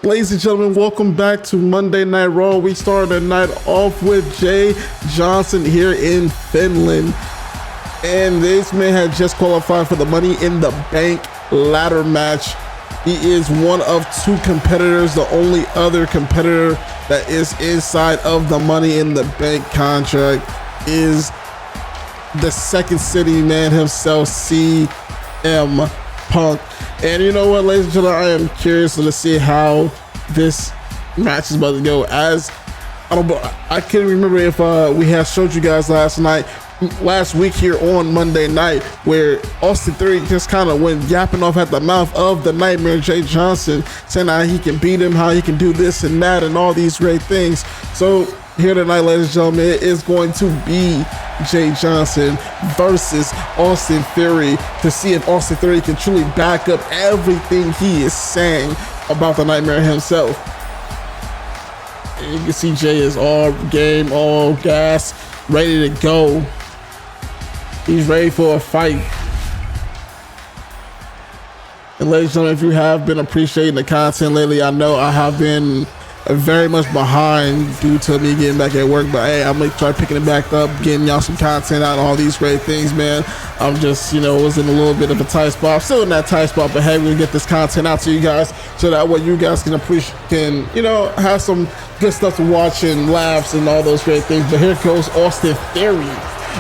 Ladies and gentlemen, welcome back to Monday Night Raw. We started the night off with Jay Johnson here in Finland. And this man had just qualified for the Money in the Bank ladder match. He is one of two competitors. The only other competitor that is inside of the Money in the Bank contract is the Second City man himself, CM Punk. And you know what, ladies and gentlemen, I am curious to see how this match is about to go. As I can't remember if we had showed you guys last week here on Monday night, where Austin Theory just kind of went yapping off at the mouth of the Nightmare Jay Johnson, saying how he can beat him, how he can do this and that, and all these great things. So here tonight, ladies and gentlemen, it is going to be Jay Johnson versus Austin Theory to see if Austin Theory can truly back up everything he is saying about the Nightmare himself. And you can see Jay is all game, all gas, ready to go. He's ready for a fight. And ladies and gentlemen, if you have been appreciating the content lately, I know I have been very much behind due to me getting back at work, but hey, I'm gonna try picking it back up, getting y'all some content out, all these great things, man. I'm just, was in a little bit of a tight spot. I'm still in that tight spot, but hey, we're gonna get this content out to you guys so that way you guys can have some good stuff to watch and laughs and all those great things. But here goes Austin Theory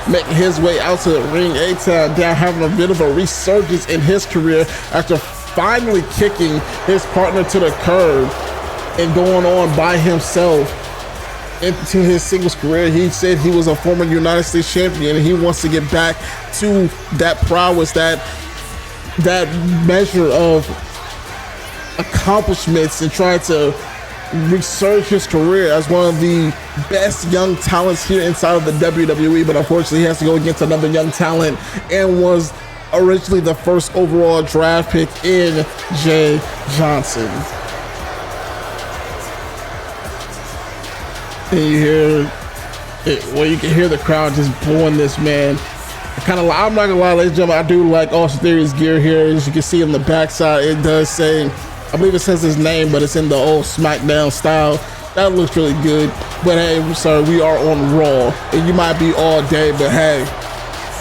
making his way out to the ring, A-Town down, having a bit of a resurgence in his career after finally kicking his partner to the curb and going on by himself into his singles career. He said he was a former United States champion and he wants to get back to that prowess, that measure of accomplishments, and try to resurge his career as one of the best young talents here inside of the WWE. But unfortunately, he has to go against another young talent and was originally the first overall draft pick in Jay Johnson. And you hear it, you can hear the crowd just booing this man. I'm not gonna lie, ladies and gentlemen, I do like Austin Theory's gear here. As you can see on the backside, it does say, I believe it says his name, but it's in the old SmackDown style. That looks really good. But hey, sir, we are on Raw, and you might be all day, but hey,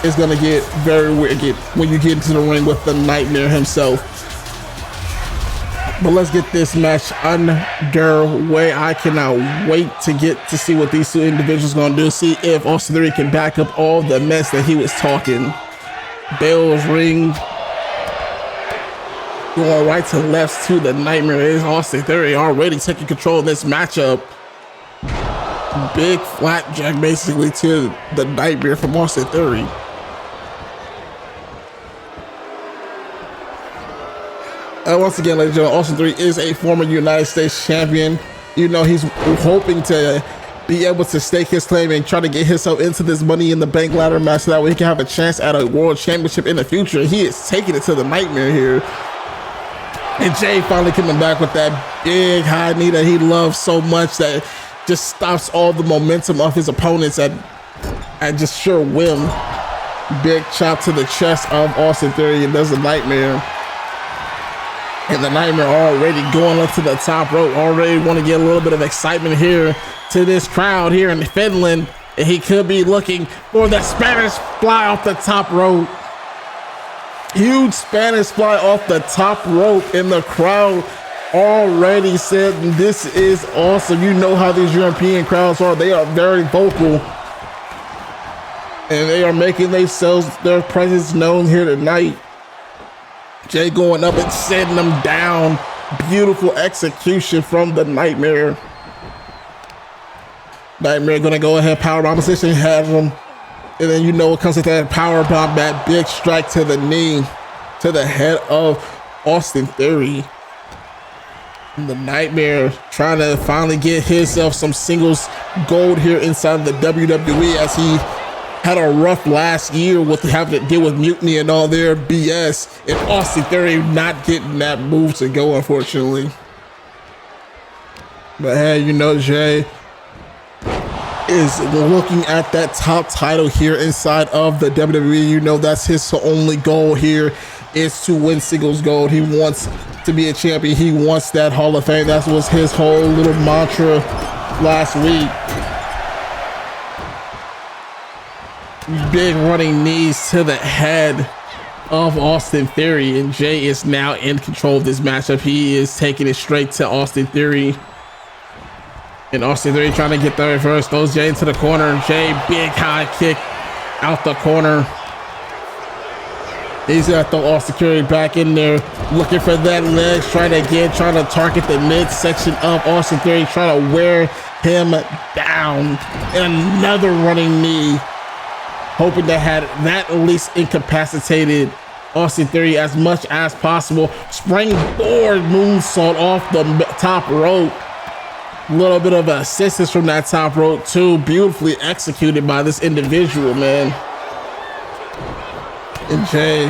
it's gonna get very wicked when you get into the ring with the Nightmare himself. But let's get this match underway. I cannot wait to get to see what these two individuals are gonna do. See if Austin Theory can back up all the mess that he was talking. Bells ring, going right to left to the Nightmare. Is Austin Theory already taking control of this matchup? Big flapjack basically to the Nightmare from Austin Theory. Once again, ladies and gentlemen, Austin Theory is a former United States champion. He's hoping to be able to stake his claim and try to get himself into this Money in the Bank ladder match so that way he can have a chance at a world championship in the future. He is taking it to the Nightmare here. And Jay finally coming back with that big high knee that he loves so much that just stops all the momentum of his opponents at just sure whim. Big chop to the chest of Austin Theory, and does the Nightmare. And the Nightmare already going up to the top rope. Already want to get a little bit of excitement here to this crowd here in Finland. And he could be looking for the Spanish fly off the top rope. Huge Spanish fly off the top rope. And the crowd already said, this is awesome. You know how these European crowds are. They are very vocal. And they are making their presence known here tonight. Jay going up and setting them down. Beautiful execution from the Nightmare. Nightmare gonna go ahead, power bomb position, have him. And then it comes with that power bomb, that big strike to the knee, to the head of Austin Theory. And the Nightmare trying to finally get himself some singles gold here inside the WWE, as he had a rough last year with having to deal with mutiny and all their BS, and Austin Theory not getting that move to go, unfortunately. But hey, Jay is looking at that top title here inside of the WWE. That's his only goal here, is to win singles gold. He wants to be a champion. He wants that Hall of Fame. That was his whole little mantra last week. Big running knees to the head of Austin Theory, and Jay is now in control of this matchup. He is taking it straight to Austin Theory, and Austin Theory trying to get the reverse. Throws Jay into the corner. Jay, big high kick out the corner. He's gonna throw Austin Theory back in there, looking for that leg strike again, trying to target the midsection of Austin Theory, trying to wear him down. And another running knee, hoping to have that at least incapacitated Austin Theory as much as possible. Springboard moonsault off the top rope. A little bit of assistance from that top rope too. Beautifully executed by this individual, man. And Jay,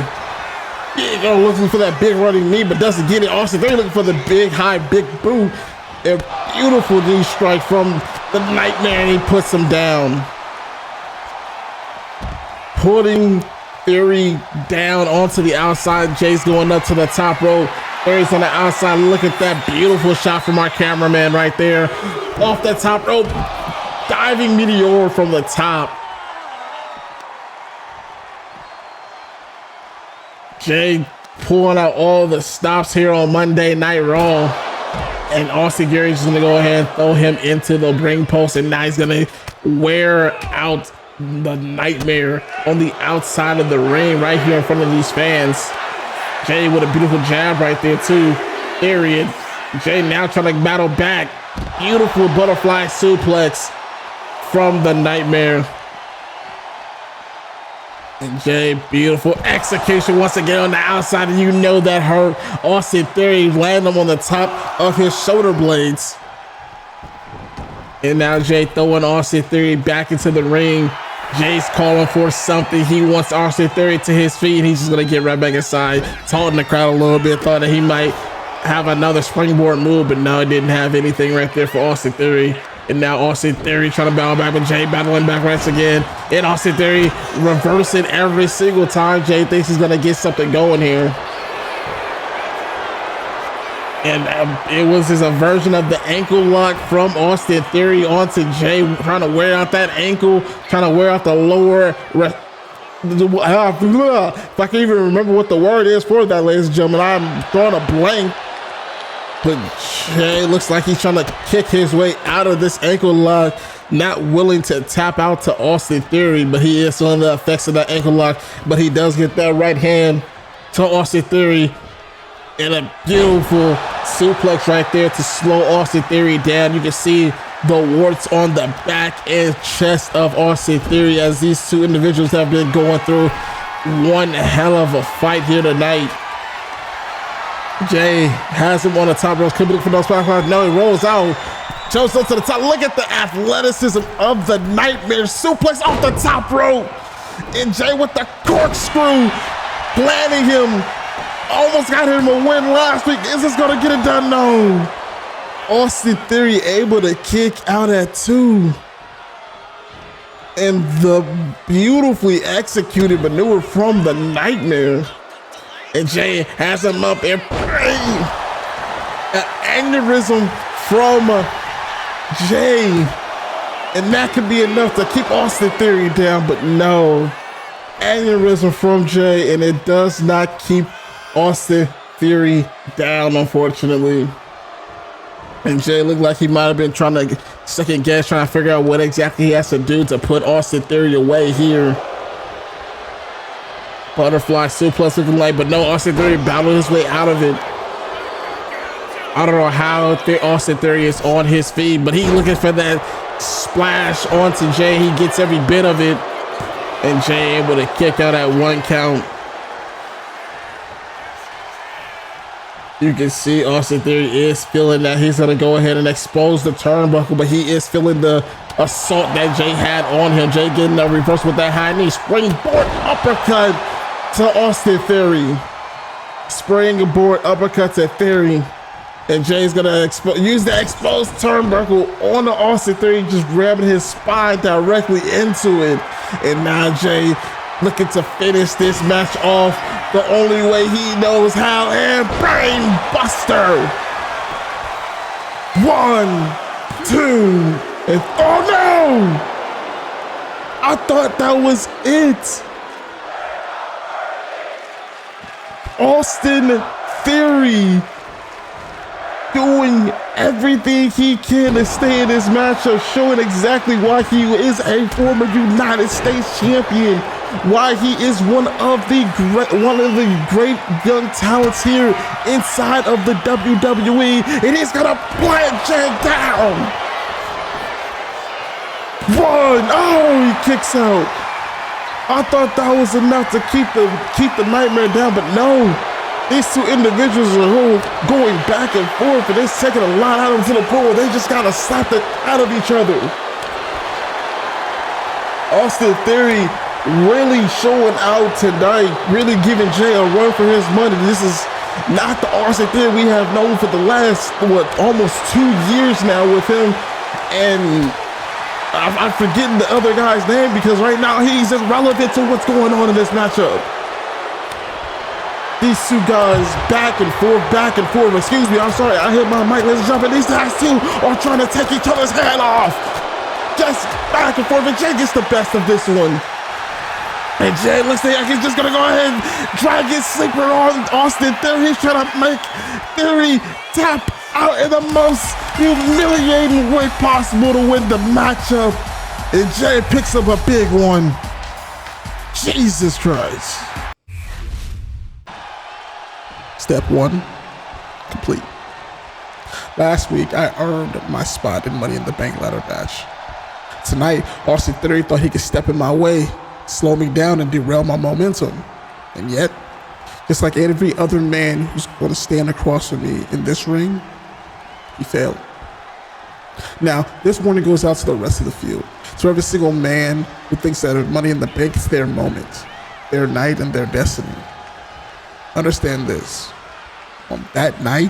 looking for that big running knee, but doesn't get it. Austin Theory looking for the big high, big boot. A beautiful knee strike from the Nightmare, and he puts him down. Putting Theory down onto the outside. Jay's going up to the top rope. Theory's on the outside. Look at that beautiful shot from our cameraman right there. Off that top rope. Diving meteor from the top. Jay pulling out all the stops here on Monday Night Raw. And Austin Theory's going to go ahead and throw him into the ring post. And now he's going to wear out the Nightmare on the outside of the ring right here in front of these fans. Jay with a beautiful jab right there too. Theory. Jay now trying to battle back. Beautiful butterfly suplex from the Nightmare. And Jay, beautiful execution once again on the outside, and you know that hurt. Austin Theory landing him on the top of his shoulder blades. And now Jay throwing Austin Theory back into the ring. Jay's calling for something. He wants Austin Theory to his feet, and he's just gonna get right back inside, taunting the crowd a little bit. Thought that he might have another springboard move, but no, it didn't have anything right there for Austin Theory. And now Austin Theory trying to battle back with Jay, battling back once again. And Austin Theory reversing every single time. Jay thinks he's gonna get something going here. And it was a version of the ankle lock from Austin Theory onto Jay, trying to wear out that ankle, trying to wear out the lower. If I can even remember what the word is for that, ladies and gentlemen, I'm throwing a blank. But Jay looks like he's trying to kick his way out of this ankle lock, not willing to tap out to Austin Theory, but he is feeling the effects of that ankle lock. But he does get that right hand to Austin Theory, and a beautiful suplex right there to slow Austin Theory down. You can see the warts on the back and chest of Austin Theory as these two individuals have been going through one hell of a fight here tonight. Jay has him on the top rope. Could be looking for those spots. No, he rolls out. Jumps up to the top. Look at the athleticism of the Nightmare. Suplex off the top rope. And Jay with the corkscrew, landing him. Almost got him a win last week. Is this going to get it done? No. Austin Theory able to kick out at 2. And the beautifully executed maneuver from the Nightmare. And Jay has him up and an aneurysm from Jay. And that could be enough to keep Austin Theory down, but no. Aneurysm from Jay, and it does not keep Austin Theory down, unfortunately. And Jay looked like he might have been trying to second guess, trying to figure out what exactly he has to do to put Austin Theory away here. Butterfly suplex looking like, but no, Austin Theory battled his way out of it. I don't know how Austin Theory is on his feet, but he's looking for that splash onto Jay. He gets every bit of it, and Jay able to kick out at 1 count. You can see Austin Theory is feeling that he's going to go ahead and expose the turnbuckle, but he is feeling the assault that Jay had on him. Jay getting a reverse with that high knee. Springboard uppercut to Austin Theory. Springboard uppercut to Theory. And Jay's going to use the exposed turnbuckle on the Austin Theory, just grabbing his spine directly into it. And now Jay looking to finish this match off the only way he knows how, and brain buster. 1, 2, and oh no! I thought that was it. Austin Theory doing everything he can to stay in this matchup, showing exactly why he is a former United States champion, why he is one of the great young talents here inside of the WWE, and he's gonna plant Jay down. 1, oh, he kicks out. I thought that was enough to keep the Nightmare down, but no. These two individuals are going back and forth, and they're taking a lot out into the pool. They just gotta slap it out of each other. Austin Theory really showing out tonight, really giving Jay a run for his money. This is not the Austin Theory we have known for the last, almost 2 years now with him. And I'm forgetting the other guy's name because right now he's irrelevant to what's going on in this matchup. These two guys back and forth. Excuse me, I'm sorry, I hit my mic, ladies and gentlemen. These guys two are trying to take each other's head off. Just back and forth, and Jay gets the best of this one. And Jay looks like he's just gonna go ahead and drag his sleeper on Austin Theory. He's trying to make Theory tap out in the most humiliating way possible to win the matchup. And Jay picks up a big one. Jesus Christ. Step 1, complete. Last week, I earned my spot in Money in the Bank ladder match. Tonight, Austin Theory thought he could step in my way, slow me down, and derail my momentum. And yet, just like every other man who's going to stand across from me in this ring, he failed. Now, this warning goes out to the rest of the field, to every single man who thinks that Money in the Bank is their moment, their night, and their destiny. Understand this. On that night,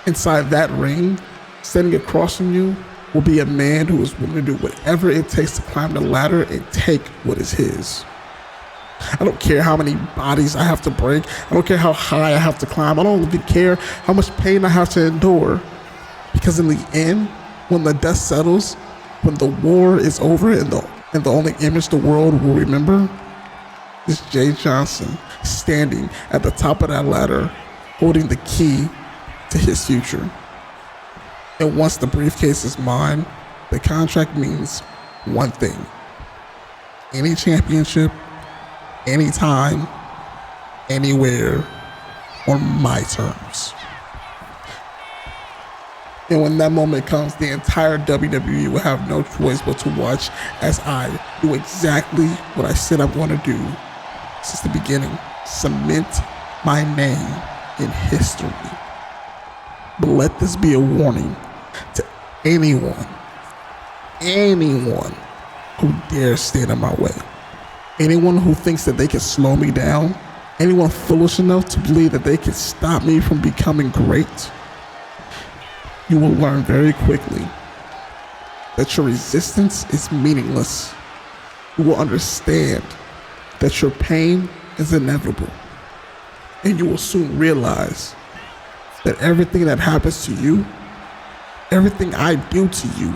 inside that ring, standing across from you will be a man who is willing to do whatever it takes to climb the ladder and take what is his. I don't care how many bodies I have to break. I don't care how high I have to climb. I don't even care how much pain I have to endure. Because in the end, when the dust settles, when the war is over and the only image the world will remember is Jay Johnson standing at the top of that ladder, holding the key to his future. And once the briefcase is mine, the contract means one thing: any championship, anytime, anywhere, on my terms. And when that moment comes, the entire WWE will have no choice but to watch as I do exactly what I said I'm going to do since the beginning: cement my name in history. But let this be a warning to anyone who dares stand in my way. Anyone who thinks that they can slow me down, anyone foolish enough to believe that they can stop me from becoming great, you will learn very quickly that your resistance is meaningless. You will understand that your pain is inevitable. And you will soon realize that everything that happens to you, everything I do to you,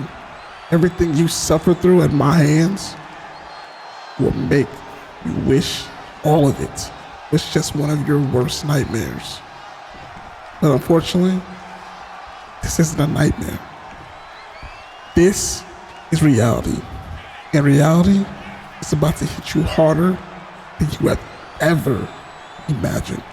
everything you suffer through at my hands will make you wish all of it was just one of your worst nightmares. But unfortunately, this isn't a nightmare. This is reality. And reality is about to hit you harder than you have ever imagined.